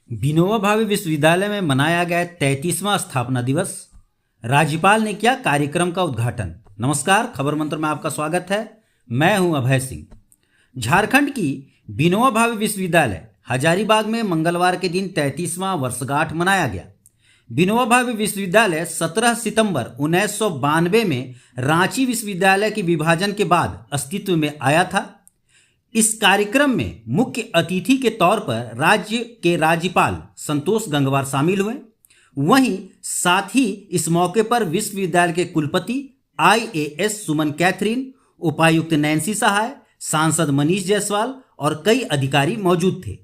विनोबा भावे विश्वविद्यालय में मनाया गया 33वां स्थापना दिवस। राज्यपाल ने किया कार्यक्रम का उद्घाटन। नमस्कार, खबर मंत्र में आपका स्वागत है। मैं हूं अभय सिंह। झारखंड की विनोबा भावे विश्वविद्यालय हजारीबाग में मंगलवार के दिन 33वां वर्षगांठ मनाया गया। विनोबा भावे विश्वविद्यालय 17 सितंबर 1992 में रांची विश्वविद्यालय के विभाजन के बाद अस्तित्व में आया था। इस कार्यक्रम में मुख्य अतिथि के तौर पर राज्य के राज्यपाल संतोष गंगवार शामिल हुए। वहीं साथ ही इस मौके पर विश्वविद्यालय के कुलपति IAS सुमन कैथरीन, उपायुक्त नैन्सी सहाय, सांसद मनीष जायसवाल और कई अधिकारी मौजूद थे।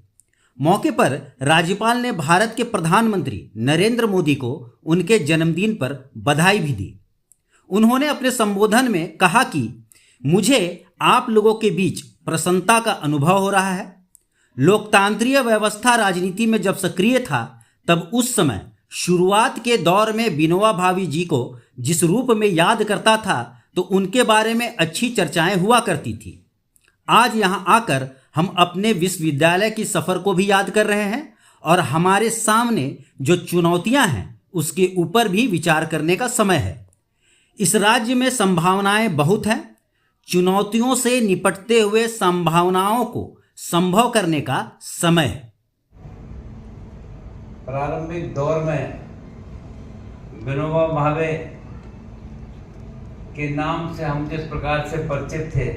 मौके पर राज्यपाल ने भारत के प्रधानमंत्री नरेंद्र मोदी को उनके जन्मदिन पर बधाई भी दी। उन्होंने अपने संबोधन में कहा कि मुझे आप लोगों के बीच प्रसन्नता का अनुभव हो रहा है। लोकतांत्रिक व्यवस्था राजनीति में जब सक्रिय था, तब उस समय शुरुआत के दौर में विनोबा भावे जी को जिस रूप में याद करता था, तो उनके बारे में अच्छी चर्चाएं हुआ करती थी। आज यहां आकर हम अपने विश्वविद्यालय की सफर को भी याद कर रहे हैं और हमारे सामने जो चुनौतियां हैं उसके ऊपर भी विचार करने का समय है। इस राज्य में संभावनाएं बहुत हैं। चुनौतियों से निपटते हुए संभावनाओं को संभव करने का समय है। प्रारंभिक दौर में विनोबा भावे के नाम से हम जिस प्रकार से परिचित थे,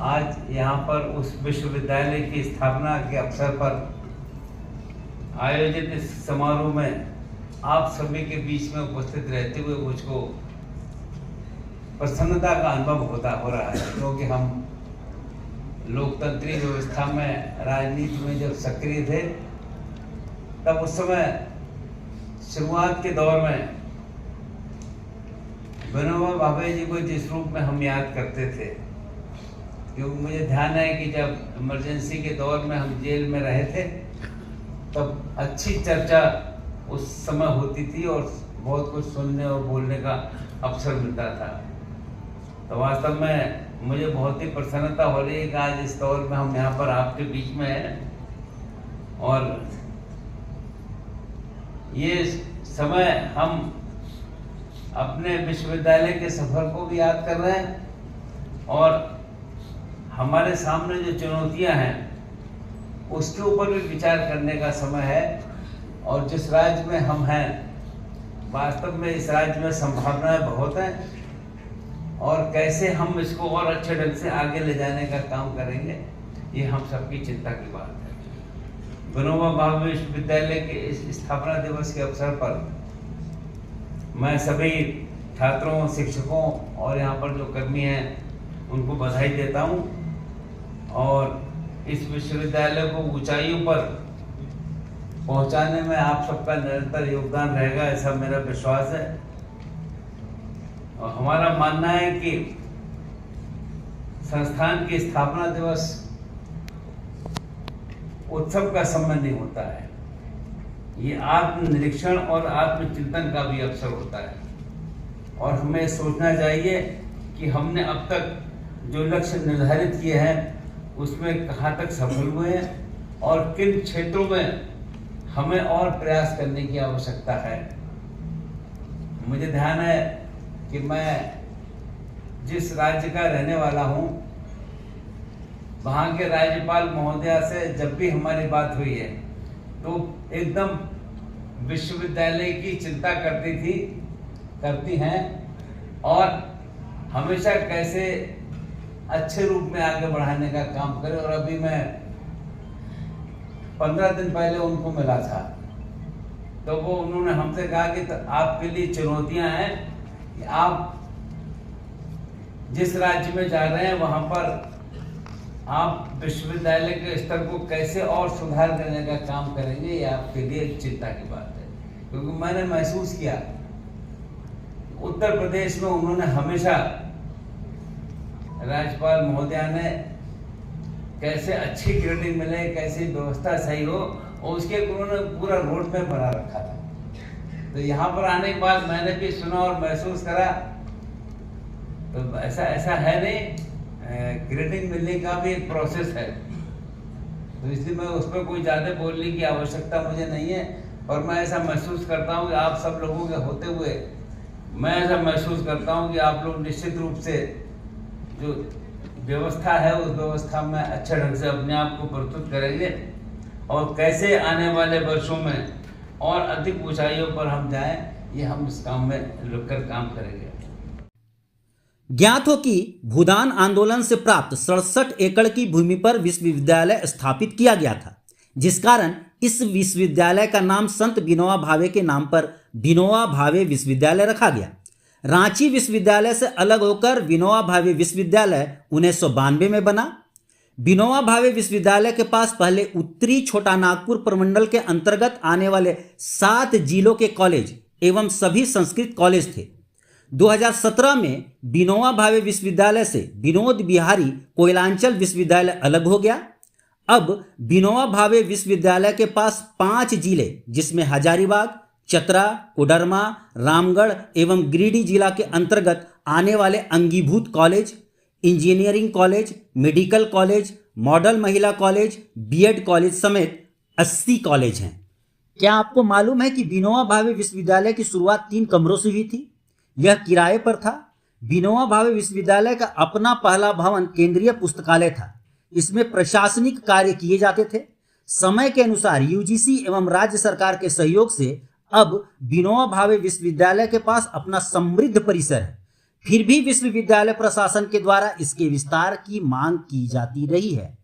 आज यहाँ पर उस विश्वविद्यालय की स्थापना के अवसर पर आयोजित इस समारोह में आप सभी के बीच में उपस्थित रहते हुए मुझको प्रसन्नता का अनुभव हो रहा है, क्योंकि हम लोकतांत्रिक व्यवस्था में राजनीति में जब सक्रिय थे, तब उस समय शुरुआत के दौर में विनोबा भावे जी को जिस रूप में हम याद करते थे, क्योंकि मुझे ध्यान है कि जब इमरजेंसी के दौर में हम जेल में रहे थे, तब अच्छी चर्चा उस समय होती थी और बहुत कुछ सुनने और बोलने का अवसर मिलता था। तो वास्तव में मुझे बहुत ही प्रसन्नता हो रही है कि आज इस दौर में हम यहाँ पर आपके बीच में हैं और ये समय हम अपने विश्वविद्यालय के सफर को भी याद कर रहे हैं और हमारे सामने जो चुनौतियां हैं उसके ऊपर भी विचार करने का समय है। और जिस राज्य में हम हैं, वास्तव में इस राज्य में संभावनाएं बहुत हैं और कैसे हम इसको और अच्छे ढंग से आगे ले जाने का काम करेंगे, ये हम सबकी चिंता की बात है। विनोबा भावे विश्वविद्यालय के इस स्थापना दिवस के अवसर पर मैं सभी छात्रों, शिक्षकों और यहाँ पर जो कर्मी हैं उनको बधाई देता हूँ और इस विश्वविद्यालय को ऊंचाइयों पर पहुँचाने में आप सबका निरंतर योगदान रहेगा, ऐसा मेरा विश्वास है। और हमारा मानना है कि संस्थान की स्थापना दिवस उत्सव का समय नहीं होता है, ये आत्मनिरीक्षण और आत्मचिंतन का भी अवसर होता है। और हमें सोचना चाहिए कि हमने अब तक जो लक्ष्य निर्धारित किए हैं उसमें कहाँ तक सफल हुए हैं और किन क्षेत्रों में हमें और प्रयास करने की आवश्यकता है। मुझे ध्यान है कि मैं जिस राज्य का रहने वाला हूँ, वहाँ के राज्यपाल महोदया से जब भी हमारी बात हुई है तो एकदम विश्वविद्यालय की चिंता करती हैं और हमेशा कैसे अच्छे रूप में आगे बढ़ाने का काम करें। और अभी मैं 15 दिन पहले उनको मिला था, तो वो उन्होंने हमसे कहा कि तो आपके लिए चुनौतियां हैं कि आप जिस राज्य में जा रहे हैं वहां पर आप विश्वविद्यालय के स्तर को कैसे और सुधार करने का काम करेंगे, ये आपके लिए एक चिंता की बात है। क्योंकि मैंने महसूस किया उत्तर प्रदेश में उन्होंने हमेशा, राज्यपाल महोदया ने कैसे अच्छी ग्रेडिंग मिले, कैसी व्यवस्था सही हो, और उसके उन्होंने पूरा रोड मैप बना रखा था। तो यहाँ पर आने के बाद मैंने भी सुना और महसूस करा, तो ऐसा है नहीं, ग्रेडिंग मिलने का भी एक प्रोसेस है। तो इसलिए मैं उस पर कोई ज़्यादा बोलने की आवश्यकता मुझे नहीं है। और मैं ऐसा महसूस करता हूँ कि आप सब लोगों के होते हुए मैं ऐसा महसूस करता हूँ कि आप लोग निश्चित रूप से जो व्यवस्था है उस व्यवस्था में अच्छे ढंग से अपने आप को प्रस्तुत करेंगे और कैसे आने वाले वर्षों में और अधिक ऊंचाइयों पर हम जाएं, ये हम इस काम में लगकर काम करेंगे। ज्ञात हो कि भूदान आंदोलन से प्राप्त 67 एकड़ की भूमि पर विश्वविद्यालय स्थापित किया गया था, जिस कारण इस विश्वविद्यालय का नाम संत विनोबा भावे के नाम पर विनोबा भावे विश्वविद्यालय रखा गया। रांची विश्वविद्यालय से अलग होकर विनोबा भावे विश्वविद्यालय 1992 में बना। विनोबा भावे विश्वविद्यालय के पास पहले उत्तरी छोटा नागपुर प्रमंडल के अंतर्गत आने वाले 7 जिलों के कॉलेज एवं सभी संस्कृत कॉलेज थे। 2017 में विनोबा भावे विश्वविद्यालय से विनोद बिहारी कोयलांचल विश्वविद्यालय अलग हो गया। अब विनोबा भावे विश्वविद्यालय के पास 5 जिले, जिसमें हजारीबाग, चतरा, कोडरमा, रामगढ़ एवं गिरिडीह जिला के अंतर्गत आने वाले अंगीभूत college, engineering college, medical college, model महिला कॉलेज, बीएड कॉलेज समेत 80 कॉलेज हैं। क्या आपको मालूम है कि विनोबा भावे विश्वविद्यालय की शुरुआत 3 कमरों से हुई थी? यह किराए पर था। विनोबा भावे विश्वविद्यालय का अपना पहला भवन केंद्रीय पुस्तकालय था। इसमें प्रशासनिक कार्य किए जाते थे। समय के अनुसार यूजीसी एवं राज्य सरकार के सहयोग से अब विनोबा भावे विश्वविद्यालय के पास अपना समृद्ध परिसर है। फिर भी विश्वविद्यालय प्रशासन के द्वारा इसके विस्तार की मांग की जाती रही है।